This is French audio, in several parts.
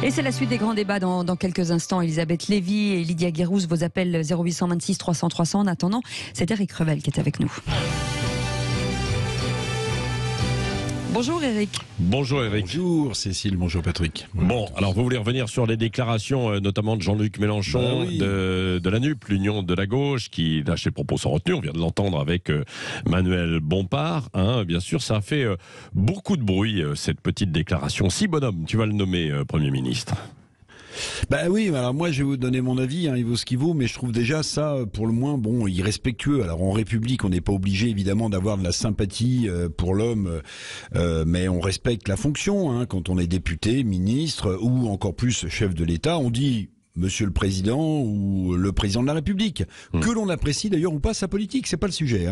Et c'est la suite des grands débats dans quelques instants. Elisabeth Lévy et Lydia Guérouz, vos appels 0826 300 300. En attendant, c'est Éric Revel qui est avec nous. Bonjour Éric. Bonjour Éric. Bonjour Cécile, bonjour Patrick. Bon, alors vous voulez revenir sur les déclarations notamment de Jean-Luc Mélenchon, de la NUP, l'Union de la gauche, qui lâche ses propos sans retenue. On vient de l'entendre avec Manuel Bompard. Bien sûr, ça a fait beaucoup de bruit, cette petite déclaration. Si bonhomme, tu vas le nommer Premier ministre. Bah oui, alors moi je vais vous donner mon avis, il vaut ce qu'il vaut, mais je trouve déjà ça pour le moins irrespectueux. Alors en République, on n'est pas obligé évidemment d'avoir de la sympathie pour l'homme, mais on respecte la fonction. Quand on est député, ministre ou encore plus chef de l'État, on dit Monsieur le Président ou le Président de la République, que l'on apprécie d'ailleurs ou pas sa politique, c'est pas le sujet.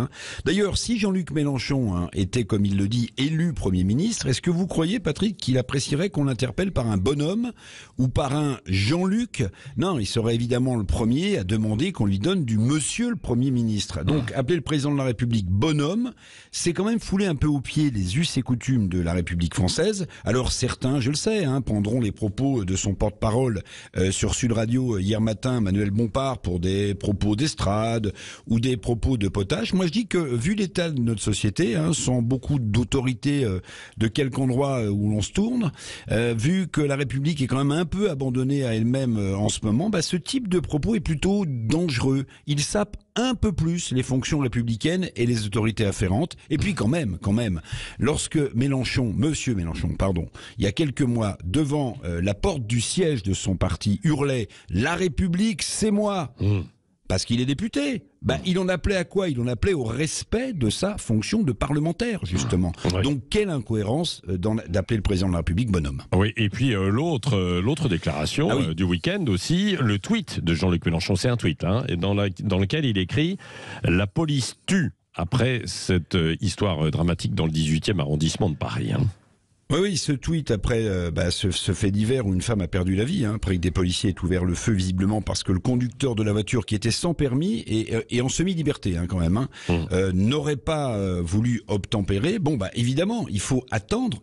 D'ailleurs, si Jean-Luc Mélenchon était, comme il le dit, élu Premier ministre, est-ce que vous croyez, Patrick, qu'il apprécierait qu'on l'interpelle par un bonhomme ou par un Jean-Luc? Non, il serait évidemment le premier à demander qu'on lui donne du Monsieur le Premier ministre. Donc, appeler le Président de la République bonhomme, c'est quand même fouler un peu aux pieds les us et coutumes de la République française. Alors certains, je le sais, prendront les propos de son porte-parole sur Sud Radio hier matin, Manuel Bompard, pour des propos d'estrade ou des propos de potache. Moi je dis que vu l'état de notre société, sans beaucoup d'autorité de quelque endroit où l'on se tourne, vu que la République est quand même un peu abandonnée à elle-même en ce moment, ce type de propos est plutôt dangereux. Il sape un peu plus les fonctions républicaines et les autorités afférentes. Et puis quand même, lorsque Monsieur Mélenchon, il y a quelques mois, devant la porte du siège de son parti, hurlait « La République, c'est moi !» Parce qu'il est député. Il en appelait à quoi? Il en appelait au respect de sa fonction de parlementaire, justement. Ouais. Donc, quelle incohérence d'appeler le président de la République bonhomme. Oui, et puis l'autre déclaration du week-end aussi, le tweet de Jean-Luc Mélenchon, c'est un tweet, dans lequel il écrit « La police tue » après cette histoire dramatique dans le 18e arrondissement de Paris. Oui, ce tweet après ce fait divers où une femme a perdu la vie, après que des policiers aient ouvert le feu visiblement parce que le conducteur de la voiture qui était sans permis et en semi-liberté quand même, n'aurait pas voulu obtempérer. Évidemment, il faut attendre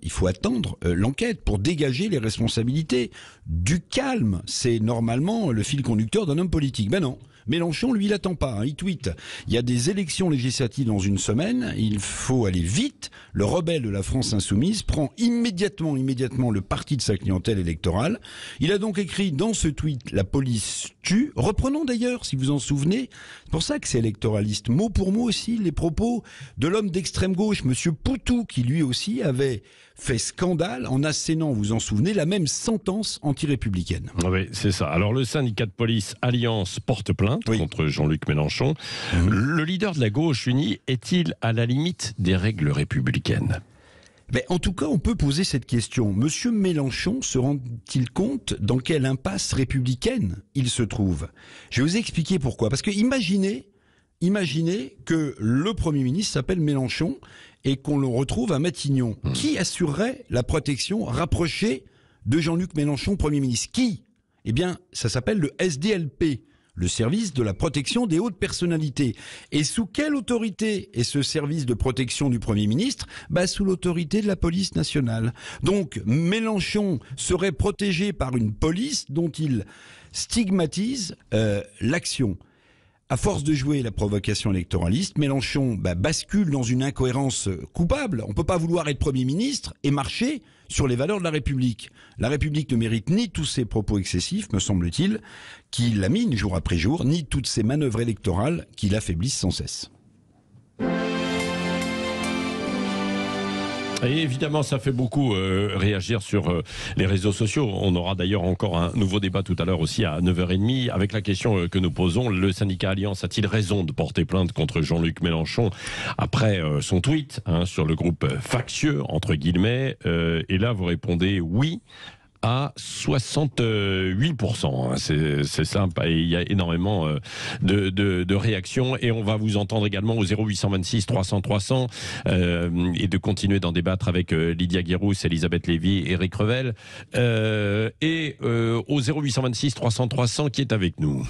l'enquête pour dégager les responsabilités. Du calme, c'est normalement le fil conducteur d'un homme politique. Non. Mélenchon, lui, il attend pas. Il tweet. Il y a des élections législatives dans une semaine. Il faut aller vite. Le rebelle de la France insoumise prend immédiatement le parti de sa clientèle électorale. Il a donc écrit dans ce tweet « La police tue ». Reprenons d'ailleurs, si vous en souvenez, c'est pour ça que c'est électoraliste, mot pour mot aussi, les propos de l'homme d'extrême gauche, Monsieur Poutou, qui lui aussi avait fait scandale en assénant, vous en souvenez, la même sentence anti-républicaine. Oui, c'est ça. Alors le syndicat de police Alliance porte plainte contre Jean-Luc Mélenchon. Le leader de la gauche unie est-il à la limite des règles républicaines ? En tout cas, on peut poser cette question. Monsieur Mélenchon se rend-il compte dans quelle impasse républicaine il se trouve? Je vais vous expliquer pourquoi. Parce que imaginez que le Premier ministre s'appelle Mélenchon et qu'on le retrouve à Matignon. Qui assurerait la protection rapprochée de Jean-Luc Mélenchon, Premier ministre? Qui? Ça s'appelle le SDLP. Le service de la protection des hautes personnalités. Et sous quelle autorité est ce service de protection du Premier ministre? Sous l'autorité de la police nationale. Donc, Mélenchon serait protégé par une police dont il stigmatise l'action. À force de jouer la provocation électoraliste, Mélenchon bascule dans une incohérence coupable. On ne peut pas vouloir être Premier ministre et marcher sur les valeurs de la République. La République ne mérite ni tous ces propos excessifs, me semble-t-il, qui laminent jour après jour, ni toutes ces manœuvres électorales qui l'affaiblissent sans cesse. Et évidemment, ça fait beaucoup réagir sur les réseaux sociaux. On aura d'ailleurs encore un nouveau débat tout à l'heure aussi à 9h30 avec la question que nous posons. Le syndicat Alliance a-t-il raison de porter plainte contre Jean-Luc Mélenchon après son tweet sur le groupe factieux, entre guillemets. Et là, vous répondez oui à 68%. C'est simple. Et il y a énormément de réactions. Et on va vous entendre également au 0826 300 300 et de continuer d'en débattre avec Lydia Guérouz, Elisabeth Lévy, Éric Revel. Et au 0826 300 300 qui est avec nous.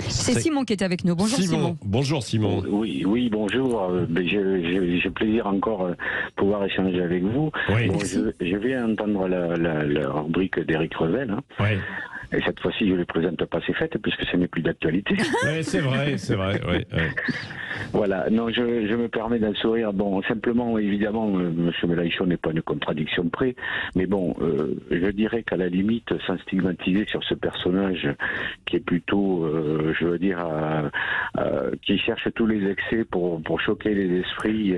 C'est Simon qui est avec nous. Bonjour Simon. Bonjour Simon. Oui, bonjour. J'ai plaisir encore pouvoir échanger avec vous. Oui. Bon, je viens entendre la rubrique d'Éric Revel. Hein. Oui. Et cette fois-ci, je ne les présente pas, c'est fait, puisque ce n'est plus d'actualité. Oui, c'est vrai. Oui. Voilà, non, je me permets d'un sourire. Bon, simplement, évidemment, M. Mélenchon n'est pas une contradiction près, mais bon, je dirais qu'à la limite, sans stigmatiser sur ce personnage qui est plutôt, je veux dire, qui cherche tous les excès pour choquer les esprits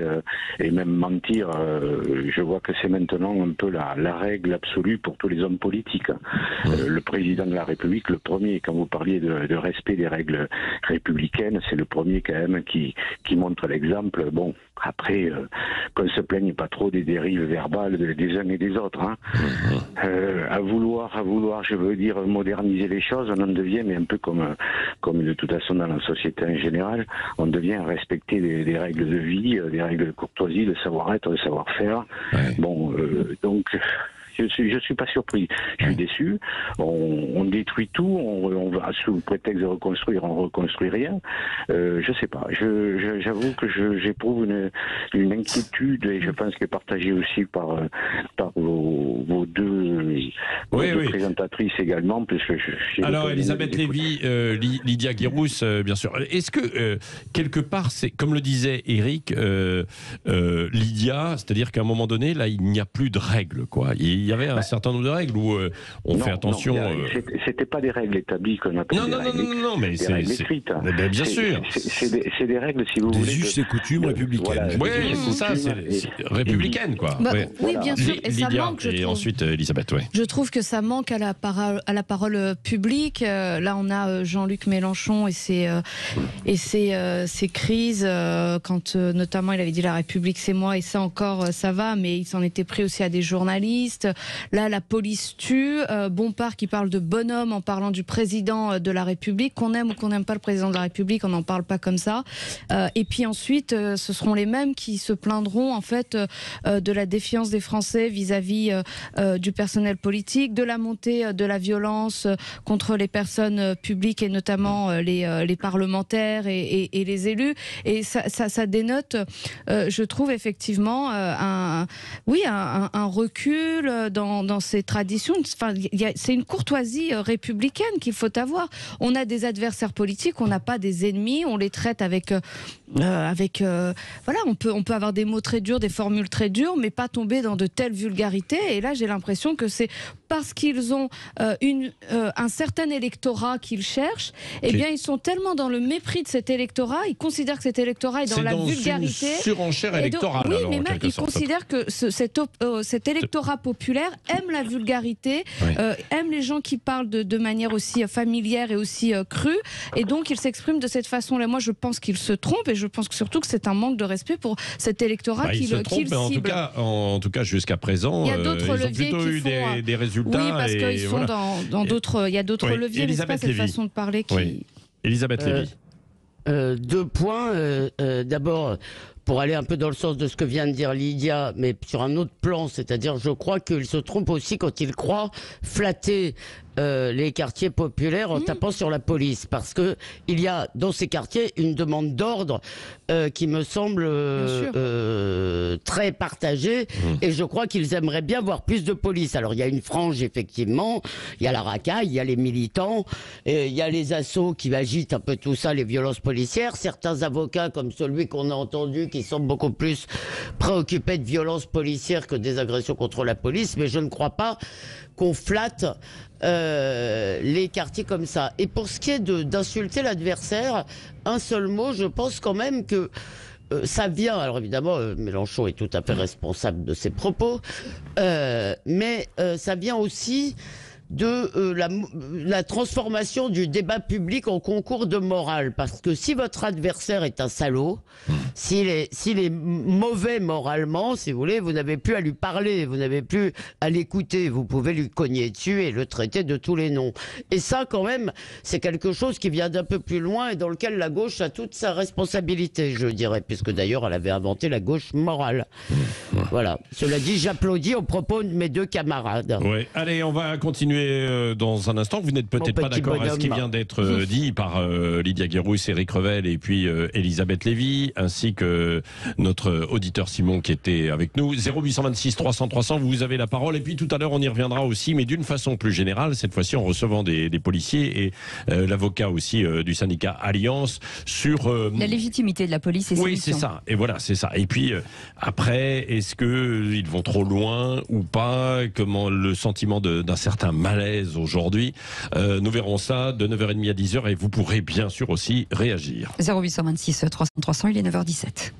et même mentir, je vois que c'est maintenant un peu la règle absolue pour tous les hommes politiques. Le président de la République, le premier, quand vous parliez de respect des règles républicaines, c'est le premier quand même qui montre l'exemple. Bon, après, qu'on se plaigne pas trop des dérives verbales des uns et des autres. Hein. À vouloir, je veux dire, moderniser les choses, on en devient, mais un peu comme de toute façon dans la société en général, on devient à respecter des règles de vie, des règles de courtoisie, de savoir-être, de savoir-faire. Ouais. Bon, donc... Je suis pas surpris. Je suis déçu. On détruit tout. On va sous le prétexte de reconstruire, on reconstruit rien. Je sais pas. J'avoue que j'éprouve une inquiétude et je pense qu'elle est partagée aussi par vos deux présentatrices également, puisque alors Elisabeth Lévy, Lydia Guirous, bien sûr. Est-ce que quelque part, c'est comme le disait Éric, Lydia, c'est-à-dire qu'à un moment donné, là, il n'y a plus de règles, quoi. Il y avait un certain nombre de règles où on fait attention. C'était pas des règles établies qu'on appelle non, mais c'est règles écrites. Bien sûr. C'est des règles, si vous voulez. Des us et coutumes républicaines. Oui, c'est ça, c'est républicaine, quoi. Oui, bien sûr. Et ça manque, je trouve. Et ensuite, Elisabeth, oui. Je trouve que ça manque à la parole publique. Là, on a Jean-Luc Mélenchon et ses crises, quand notamment il avait dit la République c'est moi, et ça encore ça va, mais il s'en était pris aussi à des journalistes. Là, la police tue. Bompard qui parle de bonhomme en parlant du président de la République. Qu'on aime ou qu'on n'aime pas le président de la République, on n'en parle pas comme ça. Et puis ensuite, ce seront les mêmes qui se plaindront en fait de la défiance des Français vis-à-vis du personnel politique, de la montée de la violence contre les personnes publiques et notamment les parlementaires et les élus. Et ça dénote, je trouve effectivement un recul dans ces traditions. Enfin, c'est une courtoisie républicaine qu'il faut avoir. On a des adversaires politiques, on n'a pas des ennemis, on les traite avec voilà, on peut avoir des mots très durs, des formules très dures, mais pas tomber dans de telles vulgarités. Et là, j'ai l'impression que c'est parce qu'ils ont un certain électorat qu'ils cherchent, eh bien, ils sont tellement dans le mépris de cet électorat, ils considèrent que cet électorat est dans la vulgarité. C'est une surenchère électorale. Oui, mais même ils considèrent que cet électorat populaire aime la vulgarité, aime les gens qui parlent de manière aussi familière et aussi crue, et donc ils s'expriment de cette façon-là. Moi, je pense qu'ils se trompent, et je pense surtout que c'est un manque de respect pour cet électorat qu'ils ciblent. En tout cas, jusqu'à présent, il y a d'autres leviers plutôt eu des résultats. Oui, parce qu'ils sont dans d'autres. Il y a d'autres leviers, mais c'est pas cette façon de parler qui. Oui. Elisabeth Lévy. 2 points. D'abord, pour aller un peu dans le sens de ce que vient de dire Lydia, mais sur un autre plan, c'est-à-dire, je crois qu'il se trompe aussi quand il croit flatter les quartiers populaires en tapant sur la police, parce que il y a dans ces quartiers une demande d'ordre qui me semble très partagée, et je crois qu'ils aimeraient bien voir plus de police. Alors il y a une frange, effectivement, il y a la racaille, il y a les militants, il y a les assos qui agitent un peu tout ça, les violences policières, certains avocats comme celui qu'on a entendu qui semblent beaucoup plus préoccupés de violences policières que des agressions contre la police, mais je ne crois pas qu'on flatte les quartiers comme ça. Et pour ce qui est d'insulter l'adversaire, un seul mot, je pense quand même que ça vient, alors évidemment, Mélenchon est tout à fait responsable de ses propos, mais ça vient aussi de la transformation du débat public en concours de morale. Parce que si votre adversaire est un salaud, s'il est mauvais moralement, si vous voulez, vous n'avez plus à lui parler, vous n'avez plus à l'écouter, vous pouvez lui cogner dessus et le traiter de tous les noms. Et ça, quand même, c'est quelque chose qui vient d'un peu plus loin et dans lequel la gauche a toute sa responsabilité, je dirais, puisque d'ailleurs, elle avait inventé la gauche morale. Voilà. Cela dit, j'applaudis au propos de mes 2 camarades. Oui. Allez, on va continuer continuer dans un instant. Vous n'êtes peut-être pas d'accord avec ce qui vient d'être dit par Lydia Guérousse, Éric Revel et puis Elisabeth Lévy, ainsi que notre auditeur Simon qui était avec nous. 0826 300 300, vous avez la parole. Et puis tout à l'heure, on y reviendra aussi, mais d'une façon plus générale, cette fois-ci en recevant des policiers et l'avocat aussi du syndicat Alliance sur... la légitimité de la police et ses oui, missions. c'est ça. Et voilà, c'est ça. Et puis après, est-ce qu'ils vont trop loin ou pas? Comment le sentiment d'un certain malaise aujourd'hui? Nous verrons ça de 9h30 à 10h et vous pourrez bien sûr aussi réagir. 0826 300 300, il est 9h17.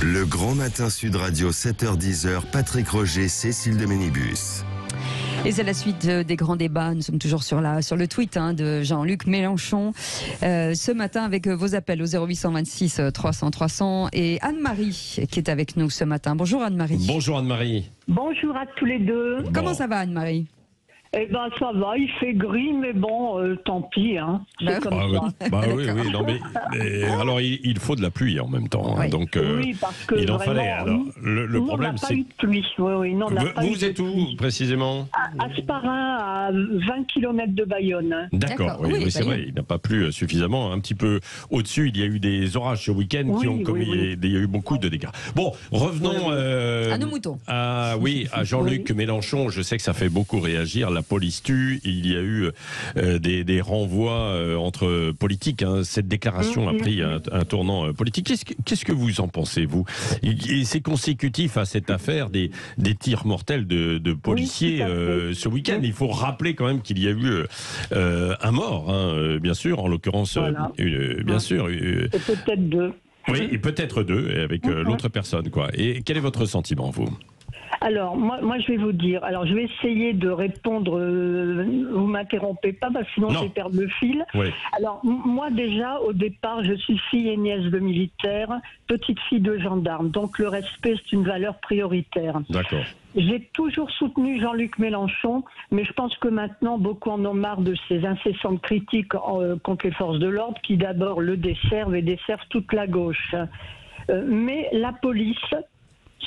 Le Grand Matin Sud Radio, 7h-10h, Patrick Roger, Cécile de Ménibus. Et c'est la suite des grands débats. Nous sommes toujours sur le tweet de Jean-Luc Mélenchon. Ce matin, avec vos appels au 0826 300 300 et Anne-Marie qui est avec nous ce matin. Bonjour Anne-Marie. Bonjour Anne-Marie. Bonjour à tous les deux. Comment ça va Anne-Marie? Eh ben ça va, il fait gris, mais bon, tant pis, hein. C'est comme ça. Bah oui, non mais alors il faut de la pluie en même temps, oui. donc oui, parce que il en vraiment, fallait. Alors le problème c'est. On n'a pas eu de pluie. Oui, non, vous êtes où précisément? À Sparin, à 20 km de Bayonne. D'accord, oui, c'est vrai, il n'a pas plu suffisamment. Un petit peu au-dessus, il y a eu des orages ce week-end qui ont commis, il y a eu beaucoup de dégâts. Bon, revenons à nos moutons. À Jean-Luc Mélenchon. Je sais que ça fait beaucoup réagir. La police tue. Il y a eu des renvois entre politiques. Cette déclaration a pris un tournant politique. Qu'est-ce que vous en pensez, vous? Et c'est consécutif à cette affaire des tirs mortels de policiers ce week-end. Il faut rappeler quand même qu'il y a eu un mort, bien sûr, en l'occurrence, bien sûr. Et peut-être deux. Oui, et peut-être deux, avec l'autre personne, quoi. Et quel est votre sentiment, vous? Alors, moi, je vais vous dire. Alors, je vais essayer de répondre. Vous m'interrompez pas, parce que sinon je vais perdre le fil. Oui. Alors, moi, déjà, au départ, je suis fille et nièce de militaire, petite fille de gendarme. Donc, le respect, c'est une valeur prioritaire. D'accord. J'ai toujours soutenu Jean-Luc Mélenchon, mais je pense que maintenant, beaucoup en ont marre de ces incessantes critiques contre les forces de l'ordre, qui d'abord le desservent et desservent toute la gauche. Mais la police,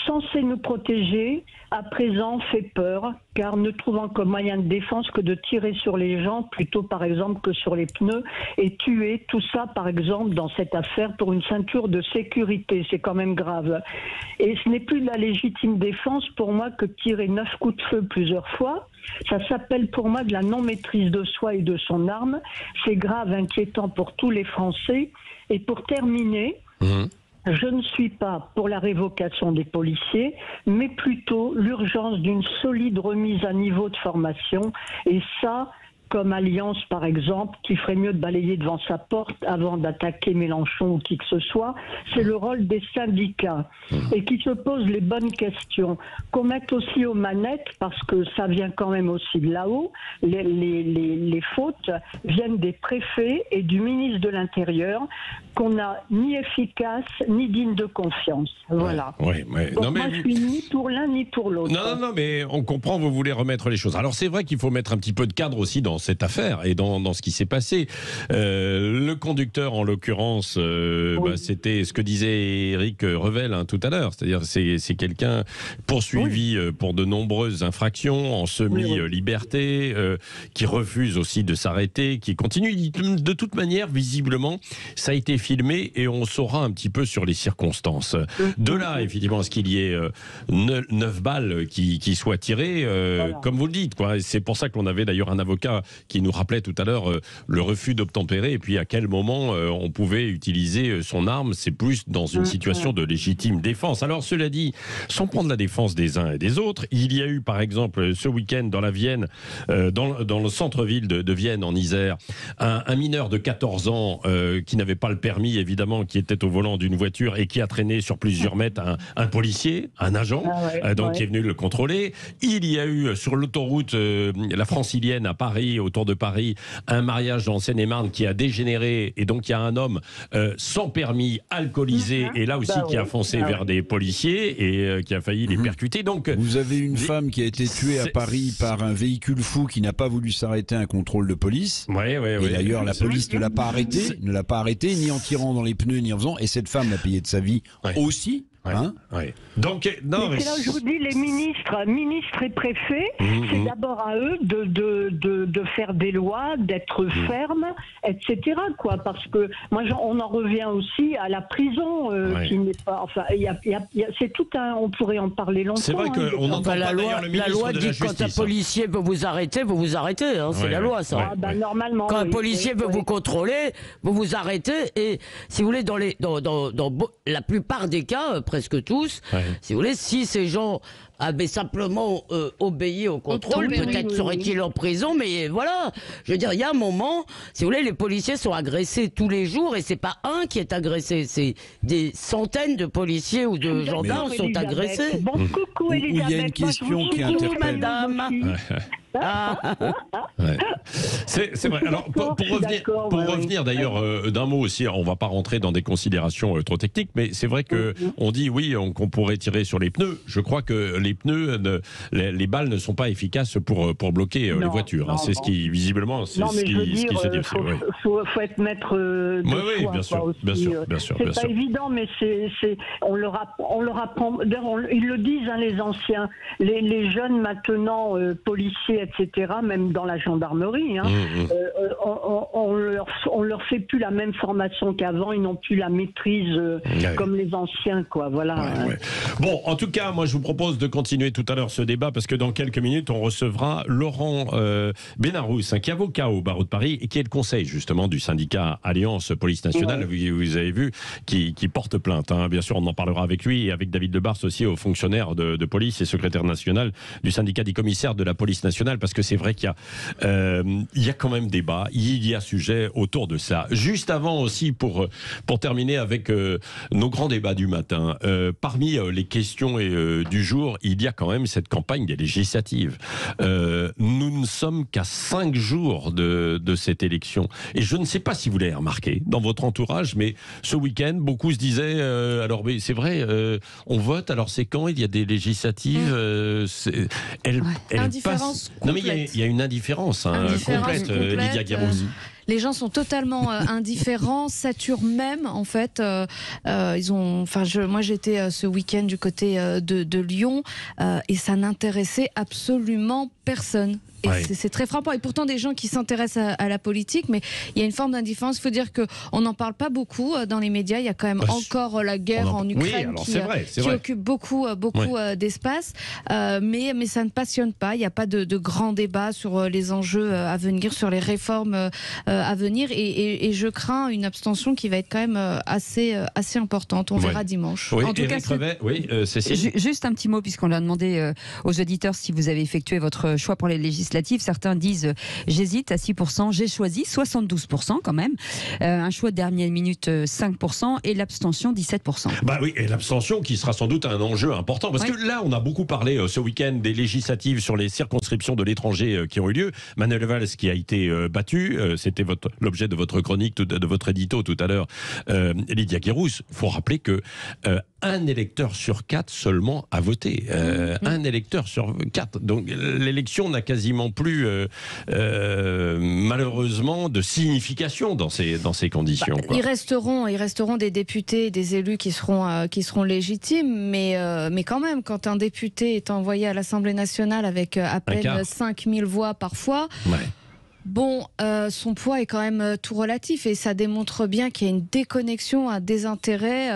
censée nous protéger, à présent fait peur, car ne trouvant comme moyen de défense que de tirer sur les gens, plutôt par exemple que sur les pneus, et tuer, tout ça par exemple dans cette affaire pour une ceinture de sécurité, c'est quand même grave. Et ce n'est plus de la légitime défense pour moi que tirer 9 coups de feu plusieurs fois. Ça s'appelle pour moi de la non-maîtrise de soi et de son arme. C'est grave, inquiétant pour tous les Français. Et pour terminer... Je ne suis pas pour la révocation des policiers, mais plutôt l'urgence d'une solide remise à niveau de formation. Et ça, comme Alliance par exemple, qui ferait mieux de balayer devant sa porte avant d'attaquer Mélenchon ou qui que ce soit, c'est le rôle des syndicats et qui se posent les bonnes questions. Qu'on mette aussi aux manettes, parce que ça vient quand même aussi de là-haut, les fautes viennent des préfets et du ministre de l'Intérieur, qu'on n'a ni efficace ni digne de confiance. Voilà. Donc moi je suis ni pour l'un ni pour l'autre. Non, mais on comprend, vous voulez remettre les choses. Alors c'est vrai qu'il faut mettre un petit peu de cadre aussi dans cette affaire et dans ce qui s'est passé. Le conducteur, en l'occurrence, c'était ce que disait Éric Revel tout à l'heure. C'est-à-dire c'est quelqu'un poursuivi pour de nombreuses infractions en semi-liberté, qui refuse aussi de s'arrêter, qui continue. De toute manière, visiblement, ça a été filmé et on saura un petit peu sur les circonstances. De là, effectivement, à ce qu'il y ait 9 balles qui soient tirées, comme vous le dites, quoi. C'est pour ça qu'on avait d'ailleurs un avocat qui nous rappelait tout à l'heure le refus d'obtempérer et puis à quel moment on pouvait utiliser son arme. C'est plus dans une situation de légitime défense. Alors cela dit, sans prendre la défense des uns et des autres, il y a eu par exemple ce week-end dans la Vienne, dans le centre-ville de Vienne en Isère, un mineur de 14 ans qui n'avait pas le permis évidemment, qui était au volant d'une voiture et qui a traîné sur plusieurs mètres un policier, un agent, qui est venu le contrôler. Il y a eu sur l'autoroute la Francilienne à Paris, autour de Paris, un mariage en Seine-et-Marne qui a dégénéré et donc il y a un homme sans permis, alcoolisé et là aussi qui a foncé vers des policiers et qui a failli les percuter. Donc vous avez une femme qui a été tuée à Paris par un véhicule fou qui n'a pas voulu s'arrêter à un contrôle de police. Et d'ailleurs la police ne l'a pas arrêté, ni en tirant dans les pneus ni en faisant. Et cette femme l'a payé de sa vie aussi. Hein Donc, non, mais c'est là où je vous dis, les ministres et préfets, c'est d'abord à eux de faire des lois, d'être fermes, etc. Quoi, parce que moi, on en revient aussi à la prison, qui n'est pas. Enfin, c'est tout un. On pourrait en parler longtemps. C'est vrai qu'on entend la loi dit que quand un policier veut vous arrêter, hein, c'est la loi, ça. Normalement. Quand un policier veut vous contrôler, vous arrêtez, et si vous voulez, dans la plupart des cas, presque tous, si vous voulez, si ces gens avaient simplement obéi au contrôle, peut-être seraient-ils en prison, mais voilà, je veux dire, il y a un moment, si vous voulez, les policiers sont agressés tous les jours, et c'est pas un qui est agressé, c'est des centaines de policiers ou de gendarmes sont agressés. Bon, coucou Elisabeth. Il y a une question qui interpelle. Madame. C'est vrai. Alors, pour revenir d'ailleurs d'un mot aussi, on va pas rentrer dans des considérations trop techniques, mais c'est vrai que on dit qu'on pourrait tirer sur les pneus. Je crois que les pneus, les balles ne sont pas efficaces pour bloquer les voitures. Non, c'est ce qui visiblement, c'est ce qui s'est dit. Faut être maître de oui, choix, bien sûr. C'est pas évident, mais on leur apprend. D'ailleurs, ils le disent, les anciens, les jeunes maintenant policiers, etc., même dans la gendarmerie, on leur fait plus la même formation qu'avant, ils n'ont plus la maîtrise comme les anciens, quoi. Voilà. Bon, en tout cas, moi je vous propose de continuer tout à l'heure ce débat, parce que dans quelques minutes, on recevra Laurent Benarous, qui est avocat au barreau de Paris et qui est le conseil justement du syndicat Alliance Police Nationale, vous avez vu, qui porte plainte. Bien sûr, on en parlera avec lui et avec David Lebars aussi, aux fonctionnaires de police et secrétaire national du syndicat des commissaires de la police nationale, parce que c'est vrai qu'il y a quand même débat, il y a sujet autour de ça. Juste avant aussi, pour terminer avec nos grands débats du matin, parmi les questions du jour, il y a quand même cette campagne des législatives. Nous ne sommes qu'à 5 jours de cette élection. Et je ne sais pas si vous l'avez remarqué dans votre entourage, mais ce week-end, beaucoup se disaient, alors mais c'est vrai, on vote, alors c'est quand il y a des législatives, elles passent... Non mais il y a une indifférence complète, Lydia Guérouz. Les gens sont totalement indifférents, saturent même en fait. Moi j'étais ce week-end du côté de Lyon et ça n'intéressait absolument personne. Et c'est très frappant. Et pourtant, des gens qui s'intéressent à la politique, mais il y a une forme d'indifférence. Il faut dire qu'on n'en parle pas beaucoup dans les médias. Il y a quand même encore la guerre en Ukraine qui occupe beaucoup d'espace. Mais ça ne passionne pas. Il n'y a pas de grand débat sur les enjeux à venir, sur les réformes à venir. Et je crains une abstention qui va être quand même assez importante. On verra dimanche. Oui, en tout cas, Cécile. Juste un petit mot, puisqu'on l'a demandé aux auditeurs si vous avez effectué votre choix pour les législatives. Certains disent j'hésite à 6%, j'ai choisi 72% quand même. Un choix de dernière minute 5% et l'abstention 17%. Bah oui, et l'abstention qui sera sans doute un enjeu important, parce que là on a beaucoup parlé ce week-end des législatives sur les circonscriptions de l'étranger qui ont eu lieu. Manuel Valls qui a été battu, c'était l'objet de votre chronique, de votre édito tout à l'heure, Lydia Guérouz. Il faut rappeler que un électeur sur 4 seulement a voté. Un électeur sur 4. Donc l'élection n'a quasiment plus, malheureusement, de signification dans ces conditions. Il resteront des députés, des élus qui seront légitimes, mais quand même, quand un député est envoyé à l'Assemblée nationale avec à peine 5000 voix parfois... Bon, son poids est quand même tout relatif et ça démontre bien qu'il y a une déconnexion, un désintérêt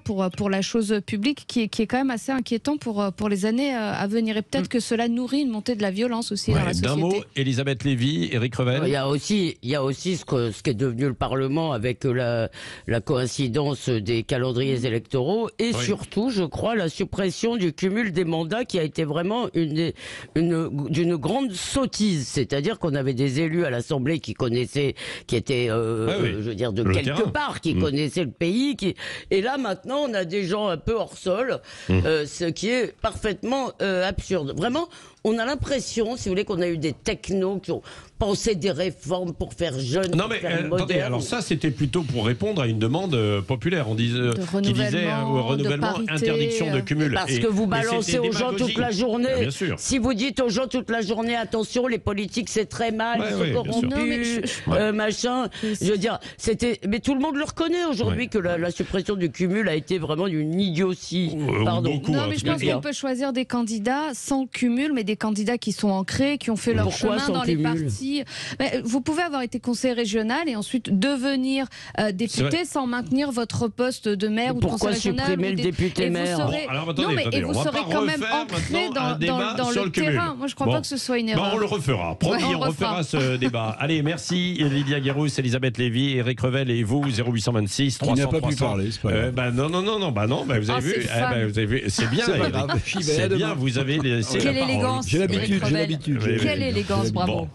pour la chose publique qui est quand même assez inquiétant pour les années à venir. Et peut-être que cela nourrit une montée de la violence aussi dans la société. D'un mot, Elisabeth Lévy, Éric Revel. Il y a aussi ce qui est devenu le Parlement avec la coïncidence des calendriers électoraux et surtout, je crois, la suppression du cumul des mandats qui a été vraiment d'une grande sottise. C'est-à-dire qu'on avait des élus à l'Assemblée qui connaissaient, qui étaient, je veux dire, de quelque part, qui connaissaient le pays. Et là, maintenant, on a des gens un peu hors sol, ce qui est parfaitement absurde. Vraiment, on a l'impression, si vous voulez, qu'on a eu des technos qui ont pensé des réformes pour faire jeune, Non pour mais faire attendez, moderne. alors ça c'était plutôt pour répondre à une demande populaire. On disait qui disait renouvellement, renouvellement, de parité, interdiction de cumul. Parce que vous balancez c'était aux gens démagogie. toute la journée. Bien sûr. Si vous dites aux gens toute la journée, attention, les politiques c'est très mal, Ouais, ils ouais, sont bien sûr. corrompus, Non, mais machin. Je veux dire, mais tout le monde le reconnaît aujourd'hui Ouais. que la suppression du cumul a été vraiment d'une idiotie. Ou Pardon. beaucoup, Non, en mais tout je cas. pense qu'on peut choisir des candidats sans cumul, mais des candidats qui sont ancrés, qui ont fait leur Pourquoi chemin sans dans cumul les partis. Mais vous pouvez avoir été conseiller régional et ensuite devenir C'est député vrai. sans maintenir votre poste de maire ou de Pourquoi conseiller régional. supprimer ou le député et vous maire serez- Bon, alors, attendez, non, mais attendez, et vous on va serez pas quand même refaire ancré maintenant un débat dans sur le le cumul. terrain. Moi, je crois Bon. pas que ce soit une Bon, erreur. on le refera. Promis, Ouais, on refera ce débat. Allez, merci Lydia Guérousse, Elisabeth Lévy, Eric Revel et vous, 0826 Qui 300 n'a pas pu 300. parler, c'est pas grave. Non, vous avez vu, c'est fan. vous avez vu, c'est bien, C'est pas Eric. grave. J'y vais, à C'est bien, demain. vous avez laissé Quelle la parole. élégance. J'ai l'habitude, Eric j'ai Revel. l'habitude. Oui, oui. Quelle élégance, bravo. Bon.